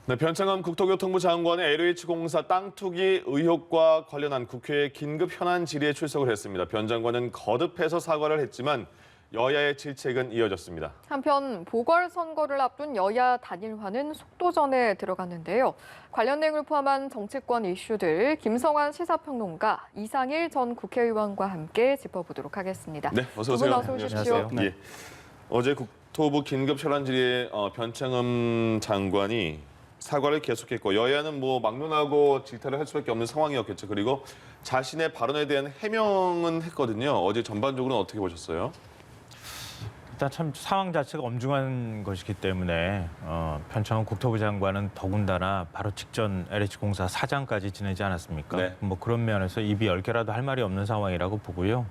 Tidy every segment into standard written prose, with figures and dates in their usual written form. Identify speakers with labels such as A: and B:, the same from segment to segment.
A: 네, 변창흠 국토교통부 장관의 LH공사 땅 투기 의혹과 관련한 국회의 긴급 현안 질의에 출석을 했습니다. 변 장관은 거듭해서 사과를 했지만 여야의 질책은 이어졌습니다.
B: 한편 보궐선거를 앞둔 여야 단일화는 속도전에 들어갔는데요. 관련 내용을 포함한 정치권 이슈들 김성환 시사평론가, 이상일 전 국회의원과 함께 짚어보도록 하겠습니다.
A: 네, 어서
B: 두 분
A: 오세요.
B: 어서 오십시오.
C: 안녕하세요.
A: 예. 어제 국토부 긴급 현안 질의에 변창흠 장관이 사과를 계속했고 여야는 막론하고 질타를 할 수밖에 없는 상황이었겠죠. 그리고 자신의 발언에 대한 해명은 했거든요. 어제 전반적으로는 어떻게 보셨어요?
C: 일단 참 상황 자체가 엄중한 것이기 때문에 변창흠 국토부 장관은 더군다나 바로 직전 LH공사 사장까지 지내지 않았습니까?
A: 네.
C: 그런 면에서 입이 10개라도 할 말이 없는 상황이라고 보고요.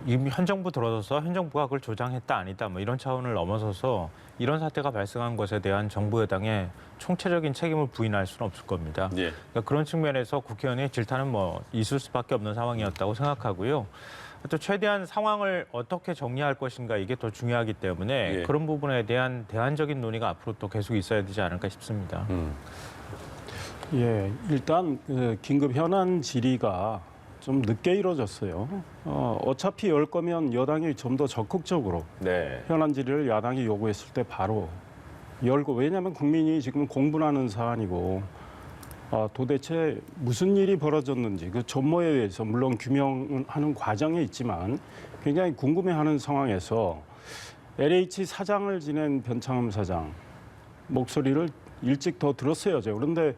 C: 이미 현 정부 들어서서 현 정부가 그걸 조장했다 아니다 이런 차원을 넘어서서 이런 사태가 발생한 것에 대한 정부 여당의 총체적인 책임을 부인할 수는 없을 겁니다.
A: 예.
C: 그러니까 그런 측면에서 국회의원의 질타는 있을 수밖에 없는 상황이었다고 생각하고요. 또 최대한 상황을 어떻게 정리할 것인가 이게 더 중요하기 때문에
A: 예.
C: 그런 부분에 대한 대안적인 논의가 앞으로 또 계속 있어야 되지 않을까 싶습니다.
D: 예, 일단 긴급 현안 질의가 좀 늦게 이루어졌어요. 어차피 열 거면 여당이 좀 더 적극적으로
A: 네.
D: 현안 질의를 야당이 요구했을 때 바로 열고, 왜냐하면 국민이 지금 공분하는 사안이고 도대체 무슨 일이 벌어졌는지 그 전모에 대해서 물론 규명하는 과정에 있지만 굉장히 궁금해하는 상황에서 LH 사장을 지낸 변창흠 사장 목소리를 일찍 더 들었어야죠. 그런데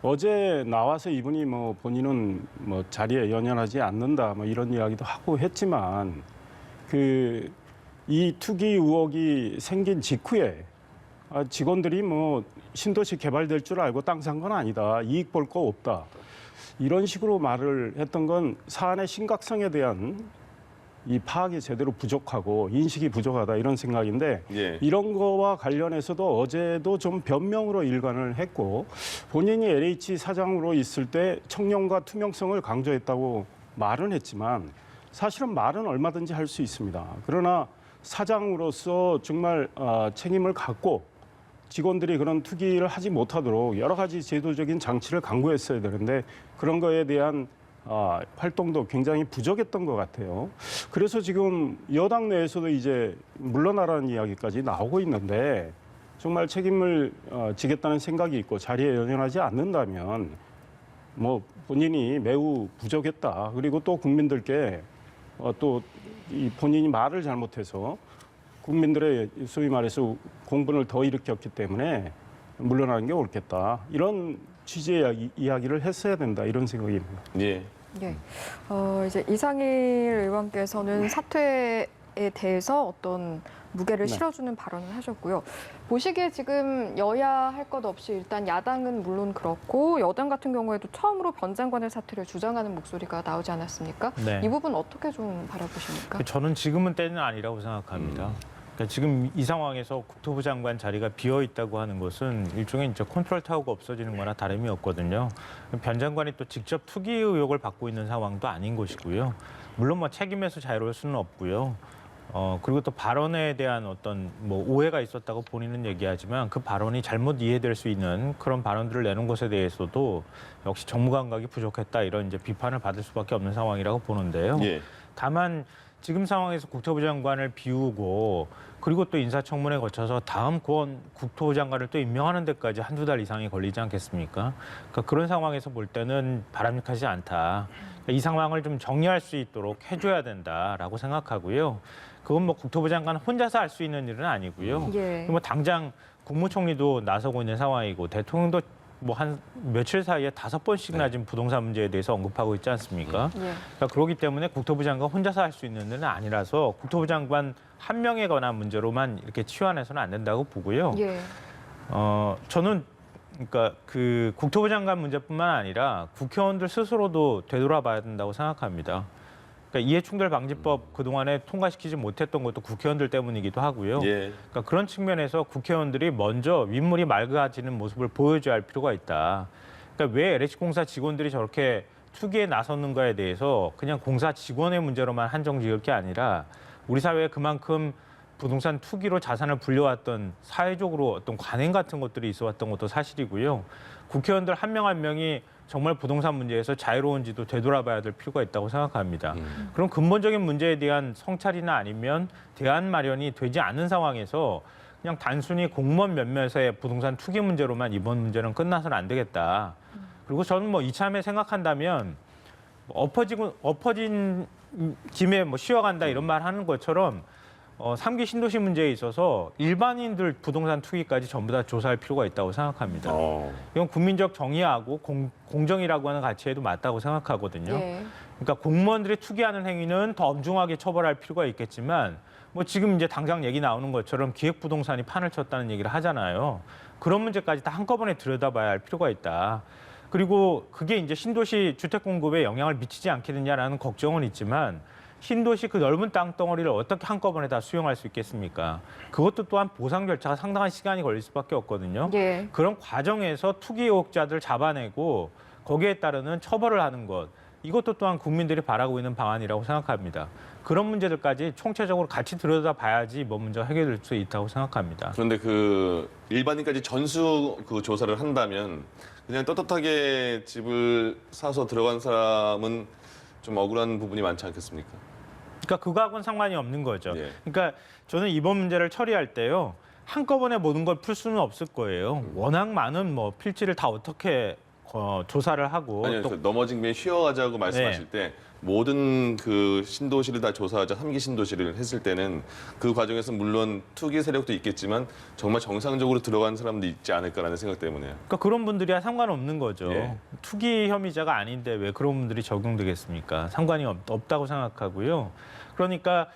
D: 어제 나와서 이분이 본인은 자리에 연연하지 않는다 이런 이야기도 하고 했지만 이 투기 의혹이 생긴 직후에 직원들이 신도시 개발될 줄 알고 땅 산 건 아니다. 이익 볼 거 없다. 이런 식으로 말을 했던 건 사안의 심각성에 대한 이 파악이 제대로 부족하고 인식이 부족하다 이런 생각인데
A: 예.
D: 이런 거와 관련해서도 어제도 좀 변명으로 일관을 했고 본인이 LH 사장으로 있을 때 청렴과 투명성을 강조했다고 말은 했지만 사실은 말은 얼마든지 할 수 있습니다. 그러나 사장으로서 정말 책임을 갖고 직원들이 그런 투기를 하지 못하도록 여러 가지 제도적인 장치를 강구했어야 되는데 그런 거에 대한 활동도 굉장히 부족했던 것 같아요. 그래서 지금 여당 내에서도 이제 물러나라는 이야기까지 나오고 있는데 정말 책임을 지겠다는 생각이 있고 자리에 연연하지 않는다면 본인이 매우 부족했다. 그리고 또 국민들께 또 이 본인이 말을 잘못해서 국민들의 소위 말해서 공분을 더 일으켰기 때문에 물러나는 게 옳겠다. 이런 취지의 이야기를 했어야 된다. 이런 생각입니다.
A: 예.
B: 예. 이제 이상일 의원께서는 사퇴에 대해서 어떤 무게를
D: 네.
B: 실어주는 발언을 하셨고요. 보시기에 지금 여야 할 것 없이 일단 야당은 물론 그렇고 여당 같은 경우에도 처음으로 변 장관의 사퇴를 주장하는 목소리가 나오지 않았습니까?
C: 네.
B: 이 부분 어떻게 좀 바라보십니까?
C: 저는 지금은 때는 아니라고 생각합니다. 그러니까 지금 이 상황에서 국토부 장관 자리가 비어 있다고 하는 것은 일종의 이제 컨트롤 타워가 없어지는 거나 다름이 없거든요. 변 장관이 또 직접 투기 의혹을 받고 있는 상황도 아닌 것이고요. 물론 책임에서 자유로울 수는 없고요. 그리고 또 발언에 대한 어떤 오해가 있었다고 본인은 얘기하지만 그 발언이 잘못 이해될 수 있는 그런 발언들을 내는 것에 대해서도 역시 정무 감각이 부족했다 이런 이제 비판을 받을 수밖에 없는 상황이라고 보는데요.
A: 예.
C: 다만 지금 상황에서 국토부 장관을 비우고 그리고 또 인사청문회 거쳐서 다음 국토부 장관을 또 임명하는 데까지 한두 달 이상이 걸리지 않겠습니까? 그러니까 그런 상황에서 볼 때는 바람직하지 않다. 그러니까 이 상황을 좀 정리할 수 있도록 해줘야 된다라고 생각하고요. 그건 국토부 장관 혼자서 할 수 있는 일은 아니고요.
B: 예.
C: 당장 국무총리도 나서고 있는 상황이고 대통령도 한 며칠 사이에 5번씩이나 지금 부동산 문제에 대해서 언급하고 있지 않습니까?
B: 예.
C: 그러니까 그렇기 때문에 국토부 장관 혼자서 할 수 있는 일은 아니라서 국토부 장관 한 명에 관한 문제로만 이렇게 치환해서는 안 된다고 보고요.
B: 예.
C: 저는 그러니까 그 국토부 장관 문제뿐만 아니라 국회의원들 스스로도 되돌아봐야 된다고 생각합니다. 그러니까 이해충돌방지법 그동안에 통과시키지 못했던 것도 국회의원들 때문이기도 하고요.
A: 예.
C: 그러니까 그런 측면에서 국회의원들이 먼저 윗물이 맑아지는 모습을 보여줘야 할 필요가 있다. 그러니까 왜 LH공사 직원들이 저렇게 투기에 나섰는가에 대해서 그냥 공사 직원의 문제로만 한정 지을 게 아니라 우리 사회에 그만큼 부동산 투기로 자산을 불려왔던 사회적으로 어떤 관행 같은 것들이 있어왔던 것도 사실이고요. 국회의원들 한 명 한 명이 정말 부동산 문제에서 자유로운지도 되돌아봐야 될 필요가 있다고 생각합니다. 그럼 근본적인 문제에 대한 성찰이나 아니면 대안 마련이 되지 않은 상황에서 그냥 단순히 공무원 몇몇의 부동산 투기 문제로만 이번 문제는 끝나서는 안 되겠다. 그리고 저는 뭐 이참에 생각한다면 엎어진 김에 뭐 쉬어간다 이런 말 하는 것처럼 3기 신도시 문제에 있어서 일반인들 부동산 투기까지 전부 다 조사할 필요가 있다고 생각합니다. 이건 국민적 정의하고 공정이라고 하는 가치에도 맞다고 생각하거든요.
B: 예.
C: 그러니까 공무원들이 투기하는 행위는 더 엄중하게 처벌할 필요가 있겠지만 뭐 지금 이제 당장 얘기 나오는 것처럼 기획부동산이 판을 쳤다는 얘기를 하잖아요. 그런 문제까지 다 한꺼번에 들여다봐야 할 필요가 있다. 그리고 그게 이제 신도시 주택 공급에 영향을 미치지 않겠느냐라는 걱정은 있지만 신도시 그 넓은 땅덩어리를 어떻게 한꺼번에 다 수용할 수 있겠습니까? 그것도 또한 보상 절차가 상당한 시간이 걸릴 수밖에 없거든요.
B: 예.
C: 그런 과정에서 투기 의혹자들 잡아내고 거기에 따르는 처벌을 하는 것. 이것도 또한 국민들이 바라고 있는 방안이라고 생각합니다. 그런 문제들까지 총체적으로 같이 들여다봐야지 이번 문제가 해결될 수 있다고 생각합니다.
A: 그런데 그 일반인까지 전수 그 조사를 한다면 그냥 떳떳하게 집을 사서 들어간 사람은 좀 억울한 부분이 많지 않겠습니까?
C: 그러니까 그거하고는 상관이 없는 거죠.
A: 예.
C: 그러니까 저는 이번 문제를 처리할 때요. 한꺼번에 모든 걸 풀 수는 없을 거예요. 워낙 많은 뭐 필지를 다 어떻게 조사를 하고
A: 아니요, 그 넘어진 김에 쉬어가자고 말씀하실 때 모든 그 신도시를 다 조사하자 3기 신도시를 했을 때는 그 과정에서 물론 투기 세력도 있겠지만 정말 정상적으로 들어간 사람도 있지 않을까라는 생각 때문에요.
C: 그러니까 그런 분들이야 상관없는 거죠.
A: 예.
C: 투기 혐의자가 아닌데 왜 그런 분들이 적용되겠습니까? 상관이 없다고 생각하고요. 그러니까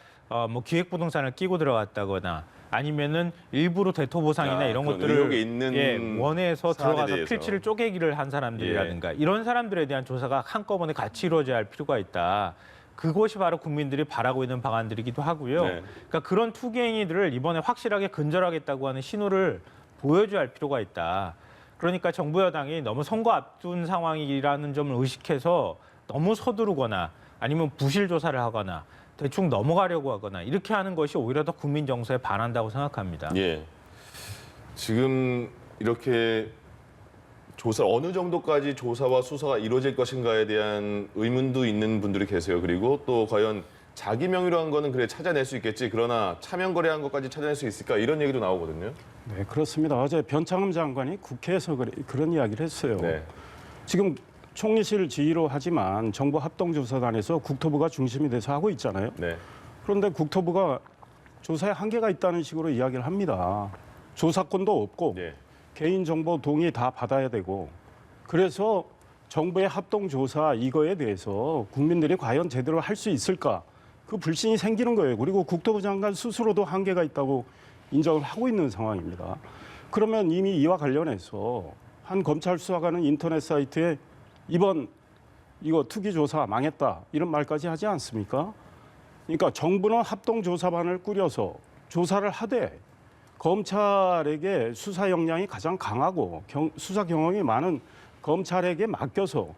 C: 뭐 기획부동산을 끼고 들어갔다거나 아니면은 일부러 대토보상이나 이런
A: 그런
C: 것들을
A: 의혹에 있는
C: 원해서
A: 사안에
C: 들어가서
A: 대해서.
C: 필지를 쪼개기를 한 사람들이라든가 이런 사람들에 대한 조사가 한꺼번에 같이 이루어져야 할 필요가 있다. 그것이 바로 국민들이 바라고 있는 방안들이기도 하고요.
A: 네.
C: 그러니까 그런 투기 행위들을 이번에 확실하게 근절하겠다고 하는 신호를 보여줘야 할 필요가 있다. 그러니까 정부 여당이 너무 선거 앞둔 상황이라는 점을 의식해서 너무 서두르거나 아니면 부실 조사를 하거나 대충 넘어가려고 하거나 이렇게 하는 것이 오히려 더 국민 정서에 반한다고 생각합니다.
A: 예. 지금 이렇게 조사 어느 정도까지 조사와 수사가 이루어질 것인가에 대한 의문도 있는 분들이 계세요. 그리고 또 과연 자기 명의로 한 거는 그래 찾아낼 수 있겠지. 그러나 차명 거래한 것까지 찾아낼 수 있을까? 이런 얘기도 나오거든요.
D: 네, 그렇습니다. 어제 변창흠 장관이 국회에서 그런 이야기를 했어요.
A: 네.
D: 지금 총리실 지휘로 하지만 정부 합동조사단에서 국토부가 중심이 돼서 하고 있잖아요.
A: 네.
D: 그런데 국토부가 조사에 한계가 있다는 식으로 이야기를 합니다. 조사권도 없고
A: 예.
D: 개인정보 동의 다 받아야 되고 그래서 정부의 합동조사 이거에 대해서 국민들이 과연 제대로 할 수 있을까 그 불신이 생기는 거예요. 그리고 국토부 장관 스스로도 한계가 있다고 인정을 하고 있는 상황입니다. 그러면 이미 이와 관련해서 한 검찰 수사관은 인터넷 사이트에 이번 이거 투기 조사 망했다 이런 말까지 하지 않습니까? 그러니까 정부는 합동조사반을 꾸려서 조사를 하되 검찰에게 수사 역량이 가장 강하고 수사 경험이 많은 검찰에게 맡겨서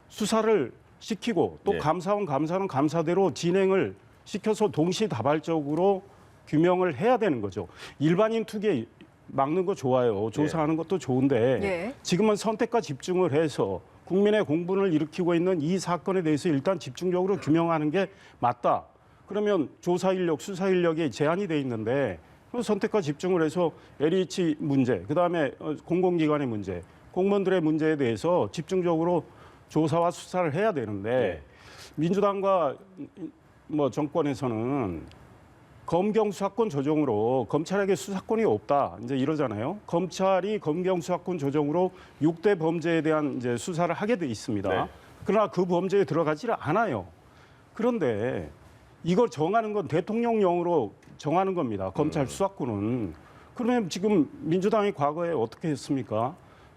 D: 수사를 시키고 또
A: 네.
D: 감사원 감사는 감사대로 진행을 시켜서 동시다발적으로 규명을 해야 되는 거죠. 일반인 투기 막는 거 좋아요. 조사하는 것도 좋은데
B: 예.
D: 지금은 선택과 집중을 해서 국민의 공분을 일으키고 있는 이 사건에 대해서 일단 집중적으로 규명하는 게 맞다. 그러면 조사 인력, 수사 인력이 제한이 돼 있는데 선택과 집중을 해서 LH 문제, 그다음에 공공기관의 문제, 공무원들의 문제에 대해서 집중적으로 조사와 수사를 해야 되는데
A: 네.
D: 민주당과 뭐 정권에서는 검경 수사권 조정으로 검찰에게 수사권이 없다 이제 이러잖아요. 검찰이 검경 수사권 조정으로 6대 범죄에 대한 이제 수사를 하게 돼 있습니다.
A: 네.
D: 그러나 그 범죄에 들어가지를 않아요. 그런데 이걸 정하는 건 대통령령으로 정하는 겁니다. 검찰 수사권은. 그러면 지금 민주당이 과거에 어떻게 했습니까?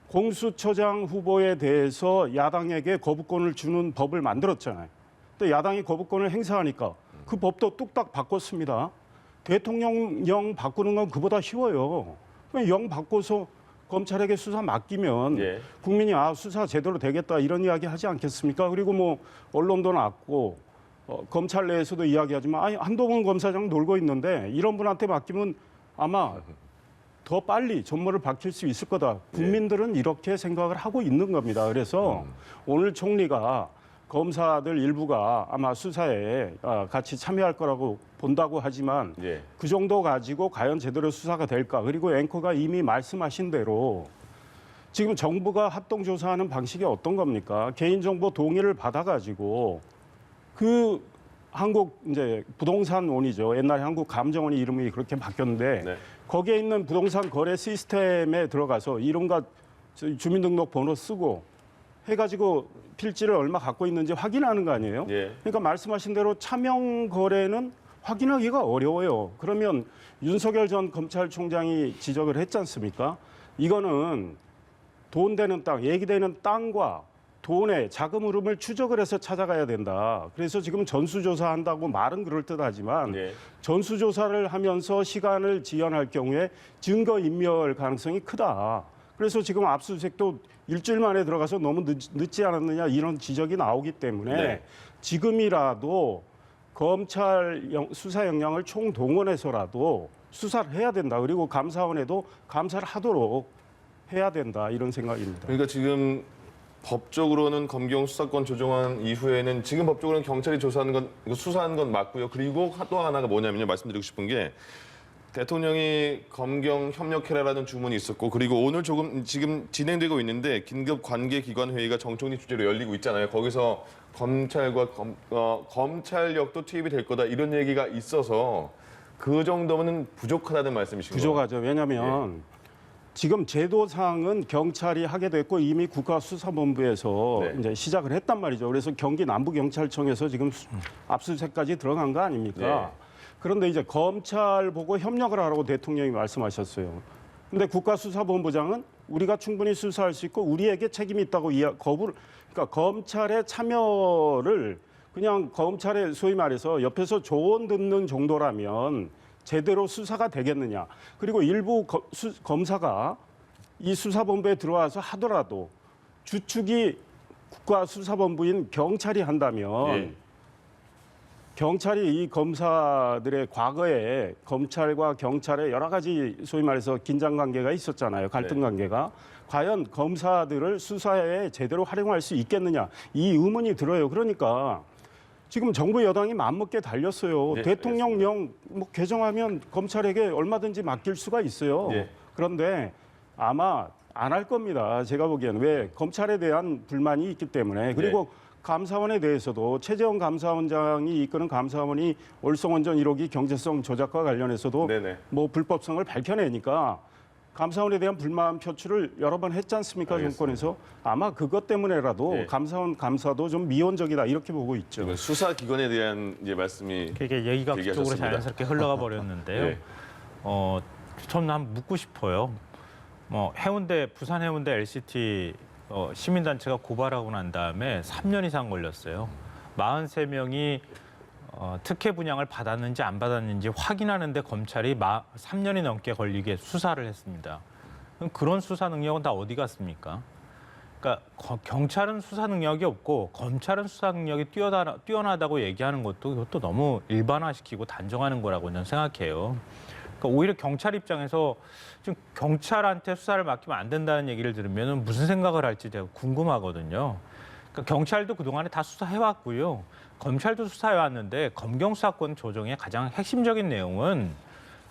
D: 공수처장 후보에 대해서 야당에게 거부권을 주는 법을 만들었잖아요. 근데 야당이 거부권을 행사하니까 그 법도 뚝딱 바꿨습니다. 대통령령 바꾸는 건 그보다 쉬워요. 그냥 영 바꿔서 검찰에게 수사 맡기면
A: 예.
D: 국민이 수사 제대로 되겠다 이런 이야기 하지 않겠습니까? 그리고 뭐 언론도 낮고 검찰 내에서도 이야기하지만 아니 한동훈 검사장 놀고 있는데 이런 분한테 맡기면 아마 더 빨리 전모를 밝힐 수 있을 거다. 국민들은 이렇게 생각을 하고 있는 겁니다. 그래서 오늘 총리가 검사들 일부가 아마 수사에 같이 참여할 거라고 본다고 하지만
A: 예.
D: 그 정도 가지고 과연 제대로 수사가 될까? 그리고 앵커가 이미 말씀하신 대로 지금 정부가 합동조사하는 방식이 어떤 겁니까? 개인정보 동의를 받아가지고 그 한국 이제 부동산원이죠. 옛날에 한국감정원이 이름이 그렇게 바뀌었는데
A: 네.
D: 거기에 있는 부동산 거래 시스템에 들어가서 이름과 주민등록번호 쓰고 해가지고 필지를 얼마 갖고 있는지 확인하는 거 아니에요?
A: 예.
D: 그러니까 말씀하신 대로 차명 거래는 확인하기가 어려워요. 그러면 윤석열 전 검찰총장이 지적을 했지 않습니까? 이거는 돈 되는 땅, 얘기되는 땅과 돈의 자금 흐름을 추적을 해서 찾아가야 된다. 그래서 지금 전수조사한다고 말은 그럴듯하지만
A: 예.
D: 전수조사를 하면서 시간을 지연할 경우에 증거인멸 가능성이 크다. 그래서 지금 압수수색도 일주일 만에 들어가서 너무 늦지 않았느냐 이런 지적이 나오기 때문에
A: 네.
D: 지금이라도 검찰 수사 역량을 총동원해서라도 수사를 해야 된다. 그리고 감사원에도 감사를 하도록 해야 된다. 이런 생각입니다.
A: 그러니까 지금 법적으로는 검경 수사권 조정안 이후에는 지금 법적으로는 경찰이 조사하는 건 수사하는 건 맞고요. 그리고 또 하나가 뭐냐면요. 말씀드리고 싶은 게 대통령이 검경 협력해라라는 주문이 있었고 그리고 오늘 지금 진행되고 있는데 긴급 관계기관 회의가 정청래 주재로 열리고 있잖아요. 거기서 검찰과 검찰력도 투입이 될 거다 이런 얘기가 있어서 그 정도면 부족하다는 말씀이신 거죠?
D: 부족하죠. 왜냐하면 지금 제도상은 경찰이 하게 됐고 이미 국가수사본부에서
A: 네.
D: 이제 시작을 했단 말이죠. 그래서 경기 남부경찰청에서 지금 압수수색까지 들어간 거 아닙니까?
A: 네.
D: 그런데 이제 검찰 보고 협력을 하라고 대통령이 말씀하셨어요. 근데 국가수사본부장은 우리가 충분히 수사할 수 있고 우리에게 책임이 있다고 거부를, 그러니까 검찰의 참여를 그냥 검찰의 소위 말해서 옆에서 조언 듣는 정도라면 제대로 수사가 되겠느냐. 그리고 일부 검사가 이 수사본부에 들어와서 하더라도 주축이 국가수사본부인 경찰이 한다면
A: 예.
D: 경찰이 이 검사들의 과거에 검찰과 경찰의 여러 가지 소위 말해서 긴장 관계가 있었잖아요. 갈등 관계가. 과연 검사들을 수사에 제대로 활용할 수 있겠느냐. 이 의문이 들어요. 그러니까 지금 정부 여당이 맘먹게 달렸어요.
A: 네,
D: 대통령령 개정하면 검찰에게 얼마든지 맡길 수가 있어요.
A: 네.
D: 그런데 아마 안 할 겁니다. 제가 보기에는. 왜? 검찰에 대한 불만이 있기 때문에. 그리고 감사원에 대해서도 최재형 감사원장이 이끄는 감사원이 월성원전 1호기 경제성 조작과 관련해서도
A: 네네.
D: 뭐 불법성을 밝혀내니까 감사원에 대한 불만 표출을 여러 번 했지 않습니까?
A: 알겠습니다.
D: 정권에서. 아마 그것 때문에라도
A: 네.
D: 감사원 감사도 좀 미온적이다 이렇게 보고 있죠.
A: 지금 수사기관에 대한 이제 말씀이
C: 그게 얘기가 그쪽으로
A: 얘기하셨습니다.
C: 자연스럽게 흘러가 버렸는데요.
A: 네.
C: 저는 한번 묻고 싶어요. 해운대 부산 해운대 LCT 시민단체가 고발하고 난 다음에 3년 이상 걸렸어요. 43명이 특혜 분양을 받았는지 안 받았는지 확인하는데 검찰이 3년이 넘게 걸리게 수사를 했습니다. 그럼 그런 수사 능력은 다 어디 갔습니까? 그러니까 경찰은 수사 능력이 없고 검찰은 수사 능력이 뛰어나다고 얘기하는 것도 이것도 너무 일반화시키고 단정하는 거라고 저는 생각해요. 그러니까 오히려 경찰 입장에서 지금 경찰한테 수사를 맡기면 안 된다는 얘기를 들으면 무슨 생각을 할지 제가 궁금하거든요. 그러니까 경찰도 그동안에 다 수사해왔고요. 검찰도 수사해왔는데 검경 수사권 조정의 가장 핵심적인 내용은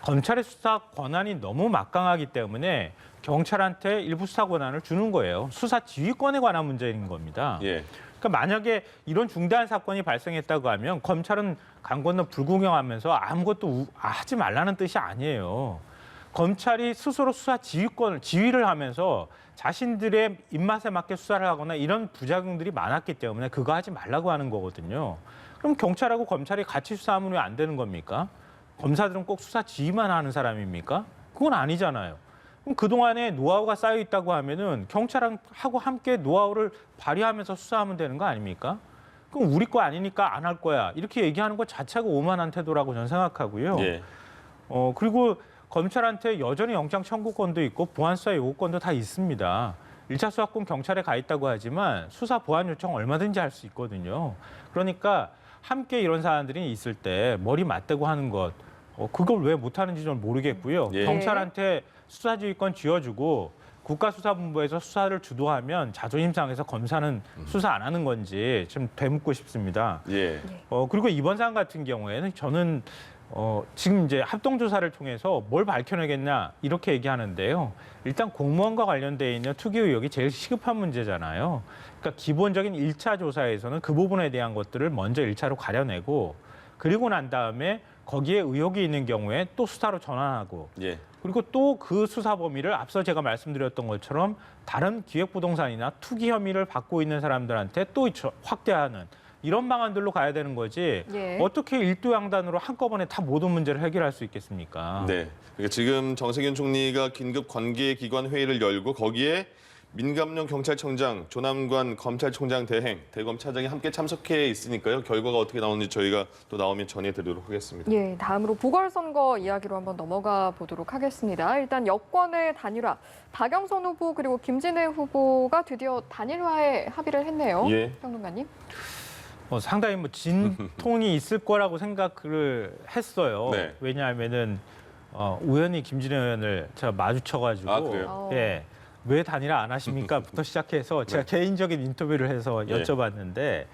C: 검찰의 수사 권한이 너무 막강하기 때문에 경찰한테 일부 수사 권한을 주는 거예요. 수사 지휘권에 관한 문제인 겁니다.
A: 예.
C: 그러니까 만약에 이런 중대한 사건이 발생했다고 하면 검찰은 강 건너 불구경하면서 아무것도 하지 말라는 뜻이 아니에요. 검찰이 스스로 수사 지휘를 하면서 자신들의 입맛에 맞게 수사를 하거나 이런 부작용들이 많았기 때문에 그거 하지 말라고 하는 거거든요. 그럼 경찰하고 검찰이 같이 수사하면 왜 안 되는 겁니까? 검사들은 꼭 수사 지휘만 하는 사람입니까? 그건 아니잖아요. 그럼 그동안에 노하우가 쌓여 있다고 하면은 경찰하고 함께 노하우를 발휘하면서 수사하면 되는 거 아닙니까? 그럼 우리 거 아니니까 안 할 거야. 이렇게 얘기하는 것 자체가 오만한 태도라고 저는 생각하고요.
A: 예.
C: 그리고 검찰한테 여전히 영장 청구권도 있고 보안 수사 요구권도 다 있습니다. 1차 수사권 경찰에 가 있다고 하지만 수사 보안 요청 얼마든지 할 수 있거든요. 그러니까 함께 이런 사안들이 있을 때 머리 맞대고 하는 것, 그걸 왜 못하는지 저는 모르겠고요.
A: 예.
C: 경찰한테 수사지휘권 쥐어주고 국가수사본부에서 수사를 주도하면 자존심 상해서 검사는 수사 안 하는 건지 좀 되묻고 싶습니다.
A: 예.
C: 그리고 이번 사안 같은 경우에는 저는 지금 이제 합동조사를 통해서 뭘 밝혀내겠냐 이렇게 얘기하는데요. 일단 공무원과 관련돼 있는 투기 의혹이 제일 시급한 문제잖아요. 그러니까 기본적인 1차 조사에서는 그 부분에 대한 것들을 먼저 1차로 가려내고 그리고 난 다음에 거기에 의혹이 있는 경우에 또 수사로 전환하고
A: 예.
C: 그리고 또 그 수사 범위를 앞서 제가 말씀드렸던 것처럼 다른 기획부동산이나 투기 혐의를 받고 있는 사람들한테 또 확대하는 이런 방안들로 가야 되는 거지
B: 예.
C: 어떻게 일도양단으로 한꺼번에 다 모든 문제를 해결할 수 있겠습니까?
A: 네. 그러니까 지금 정세균 총리가 긴급 관계기관 회의를 열고 거기에 민감용 경찰청장, 조남관 검찰총장 대행, 대검 차장이 함께 참석해 있으니까요. 결과가 어떻게 나오는지 저희가 또 나오면 전해드리도록 하겠습니다.
B: 예, 다음으로 보궐선거 이야기로 한번 넘어가 보도록 하겠습니다. 일단 여권의 단일화, 박영선 후보 그리고 김진애 후보가 드디어 단일화에 합의를 했네요.
A: 예.
B: 평론가님.
C: 상당히 진통이 있을 거라고 생각을 했어요.
A: 네.
C: 왜냐하면은 우연히 김진애 의원을 제가 마주쳐가지고
A: 아, 그래요?
C: 예. 왜 단일화 안 하십니까?부터 시작해서 제가 개인적인 인터뷰를 해서
A: 예.
C: 여쭤봤는데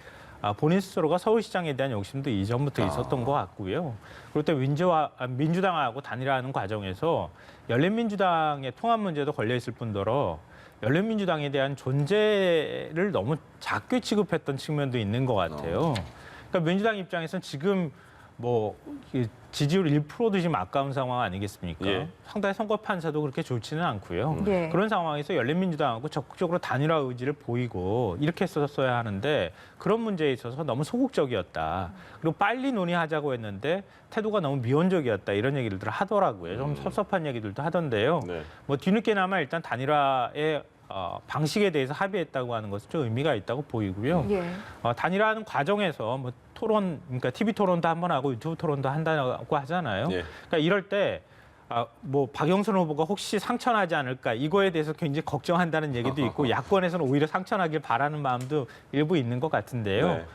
C: 본인 스스로가 서울시장에 대한 욕심도 이전부터 있었던 것 같고요. 그리고 또 민주당하고 단일화하는 과정에서 열린민주당의 통합 문제도 걸려 있을 뿐더러 열린민주당에 대한 존재를 너무 작게 취급했던 측면도 있는 것 같아요. 그러니까 민주당 입장에서는 지금 지지율 1%도 지금 아까운 상황 아니겠습니까?
A: 예.
C: 상당히 선거 판세도 그렇게 좋지는 않고요.
B: 예.
C: 그런 상황에서 열린민주당하고 적극적으로 단일화 의지를 보이고 이렇게 했었어야 하는데 그런 문제에 있어서 너무 소극적이었다. 그리고 빨리 논의하자고 했는데 태도가 너무 미온적이었다. 이런 얘기를 하더라고요. 좀 섭섭한 얘기들도 하던데요.
A: 네.
C: 뒤늦게나마 일단 단일화의 방식에 대해서 합의했다고 하는 것은 좀 의미가 있다고 보이고요.
B: 예.
C: 단일화하는 과정에서 토론, 그러니까 TV 토론도 한번 하고 유튜브 토론도 한다고 하잖아요.
A: 예.
C: 그러니까 이럴 때 박영선 후보가 혹시 상처나지 않을까 이거에 대해서 굉장히 걱정한다는 얘기도 있고 야권에서는 오히려 상처나길 바라는 마음도 일부 있는 것 같은데요.
A: 네.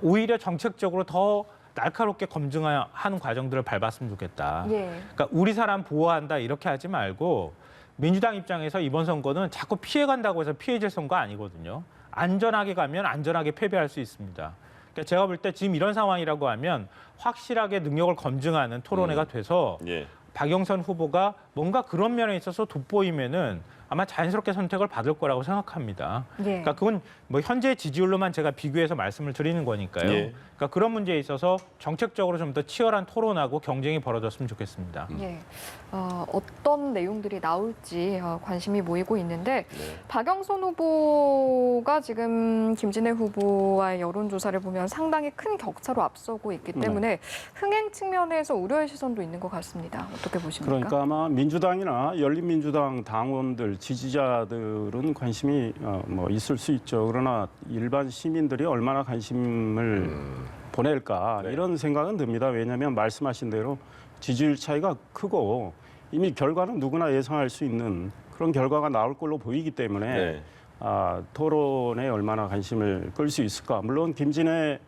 C: 오히려 정책적으로 더 날카롭게 검증하는 과정들을 밟았으면 좋겠다.
B: 예.
C: 그러니까 우리 사람 보호한다 이렇게 하지 말고 민주당 입장에서 이번 선거는 자꾸 피해간다고 해서 피해질 선거 아니거든요. 안전하게 가면 안전하게 패배할 수 있습니다. 그러니까 제가 볼 때 지금 이런 상황이라고 하면 확실하게 능력을 검증하는 토론회가 돼서
A: 예.
C: 박영선 후보가 뭔가 그런 면에 있어서 돋보이면은 아마 자연스럽게 선택을 받을 거라고 생각합니다.
B: 예.
C: 그러니까 그건 현재 지지율로만 제가 비교해서 말씀을 드리는 거니까요.
A: 예.
C: 그러니까 그런 문제에 있어서 정책적으로 좀 더 치열한 토론하고 경쟁이 벌어졌으면 좋겠습니다.
B: 예. 어떤 내용들이 나올지 관심이 모이고 있는데
A: 네.
B: 박영선 후보가 지금 김진애 후보와의 여론조사를 보면 상당히 큰 격차로 앞서고 있기 때문에 흥행 측면에서 우려의 시선도 있는 것 같습니다. 어떻게 보십니까?
D: 그러니까 아마 민주당이나 열린민주당 당원들, 지지자들은 관심이 있을 수 있죠. 그러나 일반 시민들이 얼마나 관심을 보낼까
A: 네.
D: 이런 생각은 듭니다. 왜냐하면 말씀하신 대로 지지율 차이가 크고 이미 결과는 누구나 예상할 수 있는 그런 결과가 나올 걸로 보이기 때문에
A: 네.
D: 토론에 얼마나 관심을 끌 수 있을까. 물론 김진애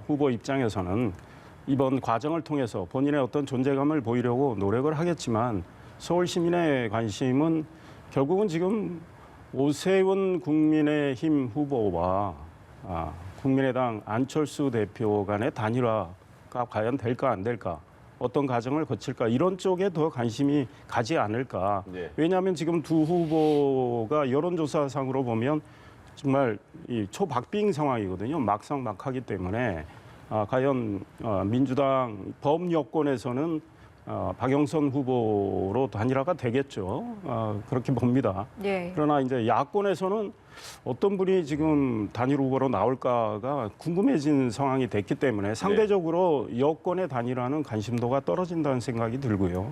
D: 후보 입장에서는 이번 과정을 통해서 본인의 어떤 존재감을 보이려고 노력을 하겠지만 서울 시민의 관심은 결국은 지금 오세훈 국민의힘 후보와 국민의당 안철수 대표 간의 단일화가 과연 될까 안 될까, 어떤 과정을 거칠까 이런 쪽에 더 관심이 가지 않을까.
A: 네.
D: 왜냐하면 지금 두 후보가 여론조사상으로 보면 정말 이 초박빙 상황이거든요. 막상막하기 때문에 과연 민주당 범여권에서는 박영선 후보로 단일화가 되겠죠. 그렇게 봅니다.
B: 예.
D: 그러나 이제 야권에서는 어떤 분이 지금 단일 후보로 나올까가 궁금해진 상황이 됐기 때문에 상대적으로 여권의 단일화는 관심도가 떨어진다는 생각이 들고요.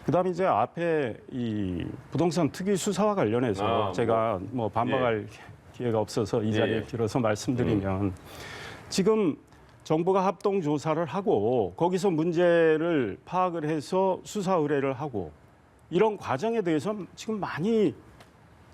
D: 그다음에 이제 앞에 이 부동산 투기 수사와 관련해서 제가 반박할 기회가 없어서 이 자리에 빌어서 말씀드리면 지금 정부가 합동 조사를 하고 거기서 문제를 파악을 해서 수사 의뢰를 하고 이런 과정에 대해서 지금 많이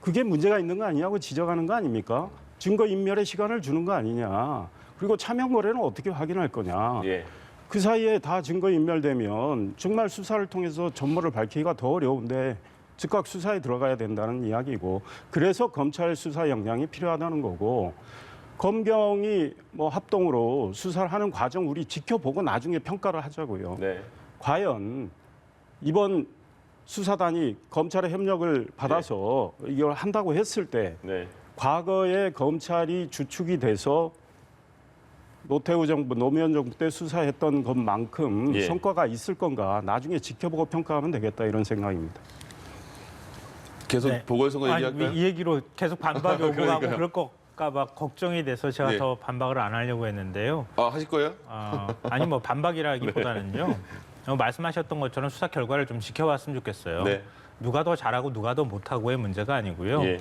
D: 그게 문제가 있는 거 아니냐고 지적하는 거 아닙니까? 증거 인멸의 시간을 주는 거 아니냐. 그리고 차명 거래는 어떻게 확인할 거냐.
A: 예.
D: 그 사이에 다 증거 인멸되면 정말 수사를 통해서 전모를 밝히기가 더 어려운데 즉각 수사에 들어가야 된다는 이야기고, 그래서 검찰 수사 역량이 필요하다는 거고, 검경이 뭐 합동으로 수사를 하는 과정 우리 지켜보고 나중에 평가를 하자고요.
A: 네.
D: 과연 이번 수사단이 검찰의 협력을 받아서 이걸 한다고 했을 때
A: 네.
D: 과거에 검찰이 주축이 돼서 노태우 정부, 노무현 정부 때 수사했던 것만큼
A: 예.
D: 성과가 있을 건가 나중에 지켜보고 평가하면 되겠다 이런 생각입니다.
A: 계속
C: 네.
A: 보궐선거
C: 아니,
A: 얘기할까요?
C: 이 얘기로 계속 반박이 오고
A: 그러니까요.
C: 가고 그럴 것까 봐 걱정이 돼서 제가
A: 네.
C: 더 반박을 안 하려고 했는데요.
A: 아, 하실 거예요?
C: 아니 뭐 반박이라기보다는요. 말씀하셨던 것처럼 수사 결과를 좀 지켜봤으면 좋겠어요.
A: 네.
C: 누가 더 잘하고 누가 더 못하고의 문제가 아니고요.
A: 예.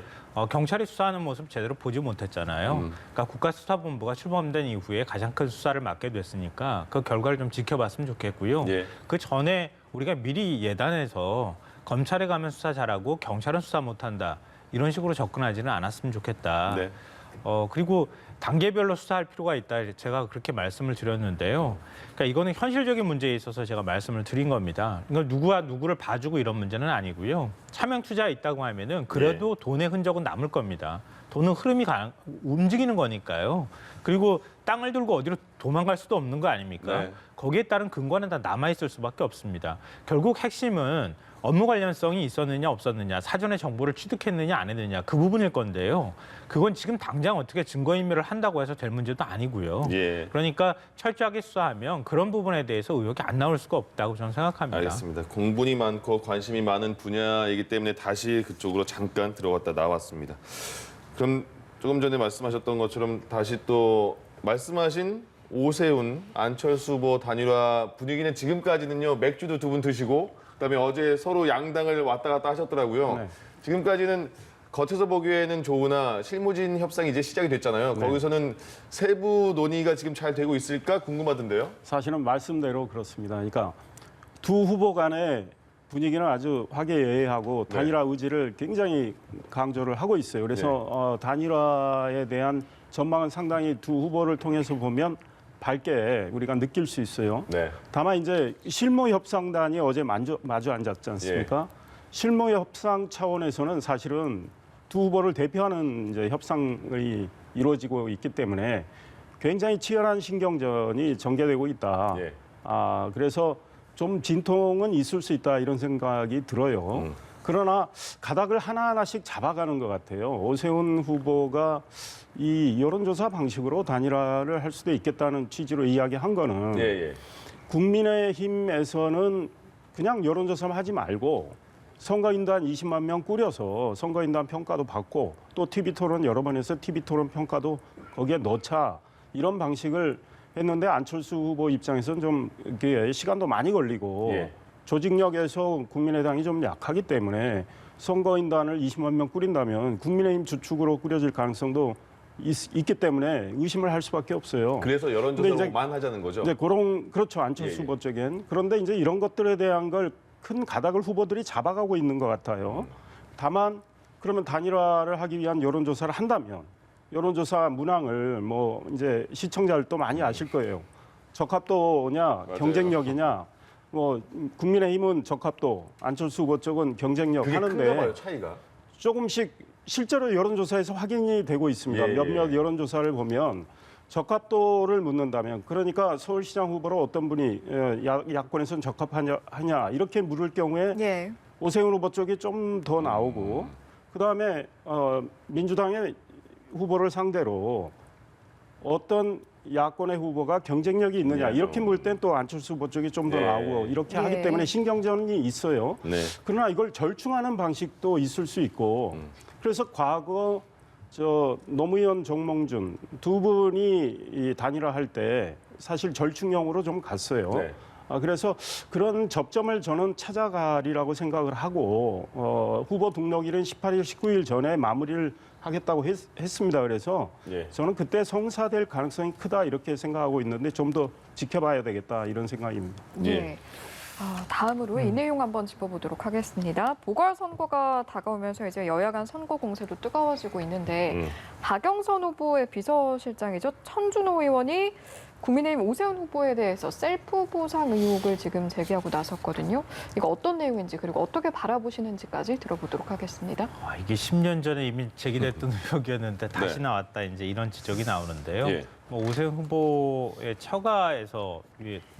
C: 경찰이 수사하는 모습 제대로 보지 못했잖아요. 그러니까 국가수사본부가 출범된 이후에 가장 큰 수사를 맡게 됐으니까 그 결과를 좀 지켜봤으면 좋겠고요.
A: 예.
C: 그 전에 우리가 미리 예단해서 검찰에 가면 수사 잘하고 경찰은 수사 못한다. 이런 식으로 접근하지는 않았으면 좋겠다.
A: 네.
C: 그리고 단계별로 수사할 필요가 있다. 제가 그렇게 말씀을 드렸는데요. 그러니까 이거는 현실적인 문제에 있어서 제가 말씀을 드린 겁니다. 이걸 누구와 누구를 봐주고 이런 문제는 아니고요. 차명 투자에 있다고 하면은 그래도 돈의 흔적은 남을 겁니다. 돈은 흐름이 움직이는 거니까요. 그리고 땅을 들고 어디로 도망갈 수도 없는 거 아닙니까?
A: 네.
C: 거기에 따른 근거는 다 남아있을 수밖에 없습니다. 결국 핵심은 업무 관련성이 있었느냐 없었느냐, 사전에 정보를 취득했느냐 안 했느냐 그 부분일 건데요. 그건 지금 당장 어떻게 증거인멸을 한다고 해서 될 문제도 아니고요.
A: 예.
C: 그러니까 철저하게 수사하면 그런 부분에 대해서 의혹이 안 나올 수가 없다고 저는 생각합니다.
A: 알겠습니다. 공분이 많고 관심이 많은 분야이기 때문에 다시 그쪽으로 잠깐 들어갔다 나왔습니다. 그럼 조금 전에 말씀하셨던 것처럼 다시 또 말씀하신 오세훈, 안철수 후보 단일화 분위기는 지금까지는요. 맥주도 두 분 드시고 그다음에 어제 서로 양당을 왔다 갔다 하셨더라고요.
D: 네.
A: 지금까지는 겉에서 보기에는 좋으나 실무진 협상이 이제 시작이 됐잖아요. 거기서는 세부 논의가 지금 잘 되고 있을까 궁금하던데요.
D: 사실은 말씀대로 그렇습니다. 그러니까 두 후보 간의 분위기는 아주 화기애애하고 단일화 의지를 굉장히 강조를 하고 있어요. 그래서 단일화에 대한 전망은 상당히 두 후보를 통해서 보면 밝게 우리가 느낄 수 있어요.
A: 네.
D: 다만 이제 실무 협상단이 어제 마주 앉았지 않습니까? 실무 협상 차원에서는 사실은 두 후보를 대표하는 이제 협상이 이루어지고 있기 때문에 굉장히 치열한 신경전이 전개되고 있다.
A: 예.
D: 그래서 좀 진통은 있을 수 있다 이런 생각이 들어요. 그러나 가닥을 하나하나씩 잡아가는 것 같아요. 오세훈 후보가 이 여론조사 방식으로 단일화를 할 수도 있겠다는 취지로 이야기한 거는
A: 예.
D: 국민의힘에서는 그냥 여론조사만 하지 말고 선거인단 20만 명 꾸려서 선거인단 평가도 받고 또 TV토론 여러 번 해서 TV토론 평가도 거기에 넣자 이런 방식을 했는데 안철수 후보 입장에서는 좀 이게 시간도 많이 걸리고
A: 예.
D: 조직력에서 국민의당이 좀 약하기 때문에 선거인단을 20만 명 꾸린다면 국민의힘 주축으로 꾸려질 가능성도 있기 때문에 의심을 할 수밖에 없어요.
A: 그래서
D: 근데
A: 여론조사만 하자는 거죠.
D: 이제 그렇죠. 안철수 후보 쪽엔. 그런데 이제 이런 것들에 대한 걸 큰 가닥을 후보들이 잡아가고 있는 것 같아요. 다만 그러면 단일화를 하기 위한 여론조사를 한다면 여론조사 문항을 뭐 이제 시청자들도 많이 아실 거예요. 적합도냐, 경쟁력이냐. 뭐 국민의힘은 적합도, 안철수 후보 쪽은 경쟁력
A: 그게
D: 하는데
A: 큰가 봐요, 차이가.
D: 조금씩 실제로 여론조사에서 확인이 되고 있습니다.
A: 예,
D: 몇몇 여론조사를 보면 적합도를 묻는다면 그러니까 서울시장 후보로 어떤 분이 야권에서는 적합하냐 이렇게 물을 경우에
B: 예.
D: 오세훈 후보 쪽이 좀 더 나오고 그다음에 민주당의 후보를 상대로 어떤 야권의 후보가 경쟁력이 있느냐 이렇게 물 땐 또 안철수 후보 쪽이 좀 더
A: 예.
D: 나오고 이렇게
B: 예.
D: 하기 때문에 신경전이 있어요.
A: 네.
D: 그러나 이걸 절충하는 방식도 있을 수 있고 그래서 과거 노무현 정몽준 두 분이 이 단일화할 때 사실 절충형으로 좀 갔어요.
A: 네.
D: 그래서 그런 접점을 저는 찾아가리라고 생각을 하고 후보 등록일은 18일, 19일 전에 마무리를 하겠다고 했습니다. 그래서
A: 예.
D: 저는 그때 성사될 가능성이 크다 이렇게 생각하고 있는데 좀 더 지켜봐야 되겠다 이런 생각입니다.
A: 예.
B: 예. 다음으로 이 내용 한번 짚어보도록 하겠습니다. 보궐선거가 다가오면서 이제 여야 간 선거 공세도 뜨거워지고 있는데 박영선 후보의 비서실장이죠. 천준호 의원이 국민의힘 오세훈 후보에 대해서 셀프 보상 의혹을 지금 제기하고 나섰거든요. 이거 어떤 내용인지 그리고 어떻게 바라보시는지까지 들어보도록 하겠습니다.
C: 이게 10년 전에 이미 제기됐던 의혹이었는데 다시
A: 네.
C: 나왔다 이제 이런 지적이 나오는데요.
A: 예.
C: 오세훈 후보의 처가에서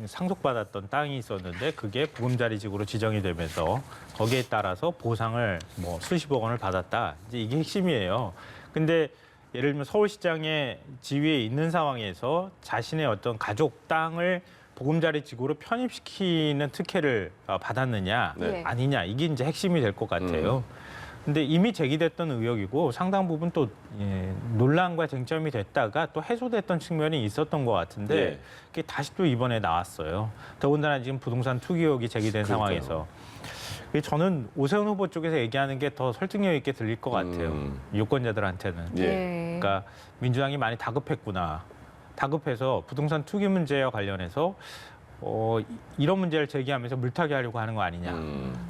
C: 상속받았던 땅이 있었는데 그게 보금자리직으로 지정이 되면서 거기에 따라서 보상을 수십억 원을 받았다. 이제 이게 핵심이에요. 근데 예를 들면 서울시장의 지위에 있는 상황에서 자신의 어떤 가족 땅을 보금자리직으로 편입시키는 특혜를 받았느냐
B: 네.
C: 아니냐 이게 이제 핵심이 될 것 같아요. 근데 이미 제기됐던 의혹이고 상당 부분 또 논란과 쟁점이 됐다가 또 해소됐던 측면이 있었던 것 같은데
A: 예.
C: 그게 다시 또 이번에 나왔어요. 더군다나 지금 부동산 투기 의혹이 제기된
A: 그러니까요.
C: 상황에서. 저는 오세훈 후보 쪽에서 얘기하는 게 더 설득력 있게 들릴 것 같아요. 유권자들한테는.
A: 예.
C: 그러니까 민주당이 많이 다급했구나. 다급해서 부동산 투기 문제와 관련해서 이런 문제를 제기하면서 물타기 하려고 하는 거 아니냐.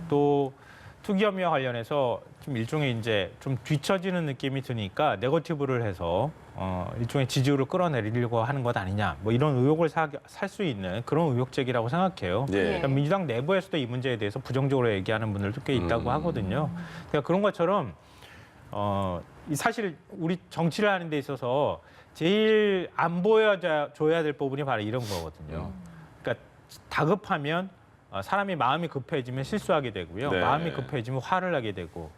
C: 또 투기 혐의와 관련해서 좀 일종의 이제 좀 뒤처지는 느낌이 드니까 네거티브를 해서 일종의 지지율을 끌어내리려고 하는 것 아니냐. 이런 의혹을 살 수 있는 그런 의혹 제기라고 생각해요.
A: 예.
C: 그러니까 민주당 내부에서도 이 문제에 대해서 부정적으로 얘기하는 분들도 꽤 있다고 하거든요. 그러니까 그런 것처럼 사실 우리 정치를 하는 데 있어서 제일 안 보여줘야 될 부분이 바로 이런 거거든요. 그러니까 다급하면 사람이 마음이 급해지면 실수하게 되고요.
A: 네.
C: 마음이 급해지면 화를 나게 되고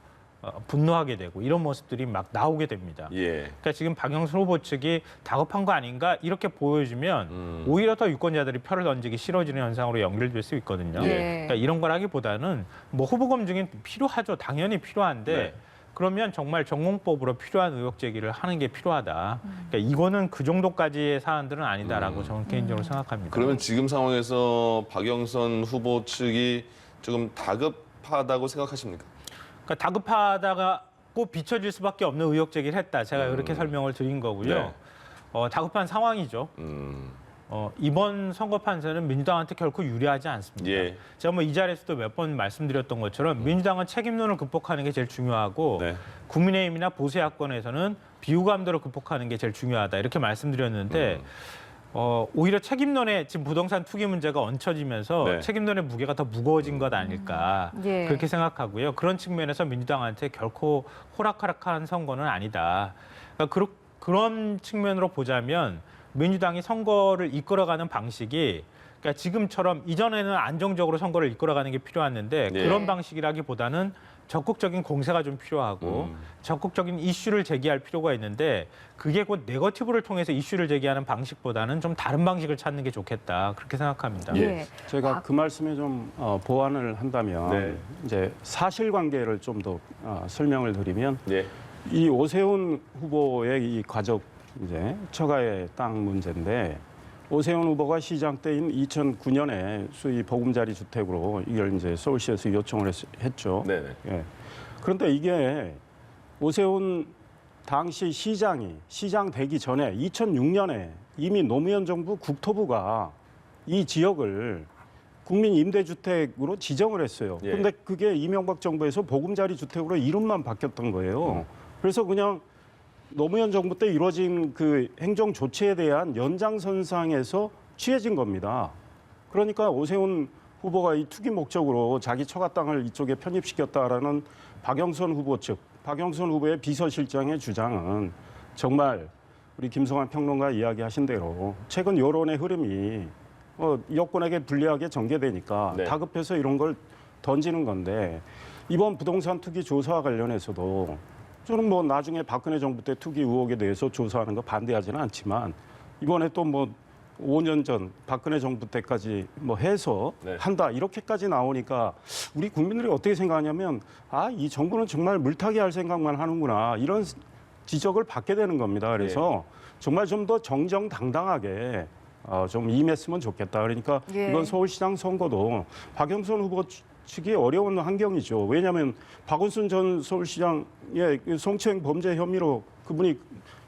C: 분노하게 되고 이런 모습들이 막 나오게 됩니다.
A: 예.
C: 그러니까 지금 박영선 후보 측이 다급한 거 아닌가 이렇게 보여주면 오히려 더 유권자들이 표를 던지기 싫어지는 현상으로 연결될 수 있거든요.
B: 예.
C: 그러니까 이런 거라기보다는 후보 검증이 필요하죠. 당연히 필요한데
A: 네.
C: 그러면 정말 전공법으로 필요한 의혹 제기를 하는 게 필요하다. 그러니까 이거는 그 정도까지의 사안들은 아니다라고 저는 개인적으로 생각합니다.
A: 그러면 지금 상황에서 박영선 후보 측이 조금 다급하다고 생각하십니까?
C: 그러니까 다급하다고 비춰질 수밖에 없는 의혹 제기를 했다. 제가 그렇게 설명을 드린 거고요.
A: 네.
C: 다급한 상황이죠. 이번 선거 판세는 민주당한테 결코 유리하지 않습니다.
A: 예.
C: 제가 이 자리에서도 몇 번 말씀드렸던 것처럼 민주당은 책임론을 극복하는 게 제일 중요하고
A: 네.
C: 국민의힘이나 보수 야권에서는 비호감도를 극복하는 게 제일 중요하다. 이렇게 말씀드렸는데 오히려 책임론에 지금 부동산 투기 문제가 얹혀지면서
A: 네.
C: 책임론의 무게가 더 무거워진 것 아닐까
B: 예.
C: 그렇게 생각하고요. 그런 측면에서 민주당한테 결코 호락호락한 선거는 아니다. 그러니까 그런 측면으로 보자면 민주당이 선거를 이끌어가는 방식이 그러니까 지금처럼 이전에는 안정적으로 선거를 이끌어가는 게 필요했는데
A: 네.
C: 그런 방식이라기보다는 적극적인 공세가 좀 필요하고 적극적인 이슈를 제기할 필요가 있는데 그게 곧 네거티브를 통해서 이슈를 제기하는 방식보다는 좀 다른 방식을 찾는 게 좋겠다 그렇게 생각합니다.
A: 예.
D: 제가 그 말씀에 좀 보완을 한다면
A: 네.
D: 이제 사실관계를 좀 더 설명을 드리면
A: 예.
D: 이 오세훈 후보의 이 가족 이제 처가의 땅 문제인데 오세훈 후보가 시장 때인 2009년에 수의 보금자리 주택으로 이걸 이제 서울시에서 요청을 했죠.
A: 네네.
D: 예. 그런데 이게 오세훈 당시 시장 되기 전에 2006년에 이미 노무현 정부 국토부가 이 지역을 국민 임대주택으로 지정을 했어요.
A: 예.
D: 그런데 그게 이명박 정부에서 보금자리 주택으로 이름만 바뀌었던 거예요. 그래서 그냥 노무현 정부 때 이루어진 그 행정 조치에 대한 연장선상에서 취해진 겁니다. 그러니까 오세훈 후보가 이 투기 목적으로 자기 처가 땅을 이쪽에 편입시켰다라는 박영선 후보 측, 박영선 후보의 비서실장의 주장은 정말 우리 김성환 평론가 이야기하신 대로 최근 여론의 흐름이 여권에게 불리하게 전개되니까
A: 네.
D: 다급해서 이런 걸 던지는 건데 이번 부동산 투기 조사와 관련해서도 저는 나중에 박근혜 정부 때 투기 의혹에 대해서 조사하는 거 반대하지는 않지만 이번에 또 5년 전 박근혜 정부 때까지 해서
A: 네.
D: 한다 이렇게까지 나오니까 우리 국민들이 어떻게 생각하냐면 이 정부는 정말 물타기 할 생각만 하는구나 이런 지적을 받게 되는 겁니다. 그래서 정말 좀 더 정정당당하게 좀 임했으면 좋겠다. 그러니까
B: 예.
D: 이번 서울시장 선거도 박영선 후보 측이 어려운 환경이죠. 왜냐하면 박원순 전 서울시장의 성추행 범죄 혐의로 그분이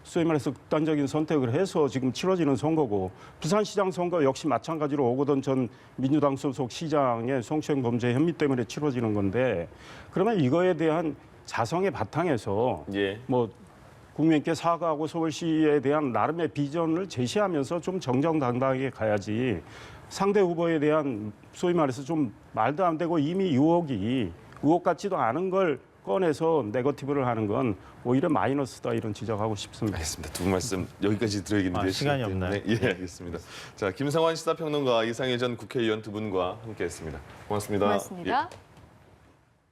D: 소위 말해서 극단적인 선택을 해서 지금 치러지는 선거고 부산시장 선거 역시 마찬가지로 오거돈 전 민주당 소속 시장의 성추행 범죄 혐의 때문에 치러지는 건데 그러면 이거에 대한 자성의 바탕에서
A: 예.
D: 뭐 국민께 사과하고 서울시에 대한 나름의 비전을 제시하면서 좀 정정당당하게 가야지 상대 후보에 대한 소위 말해서 좀 말도 안 되고 이미 의혹 같지도 않은 걸 꺼내서 네거티브를 하는 건 오히려 마이너스다 이런 지적하고 싶습니다.
A: 알겠습니다. 두 분 말씀 여기까지 들어야겠는데
C: 시간이 없나요?
A: 예, 알겠습니다. 자, 김성환 시사평론가 이상일 전 국회의원 두 분과 함께했습니다. 고맙습니다.
B: 고맙습니다.
A: 예.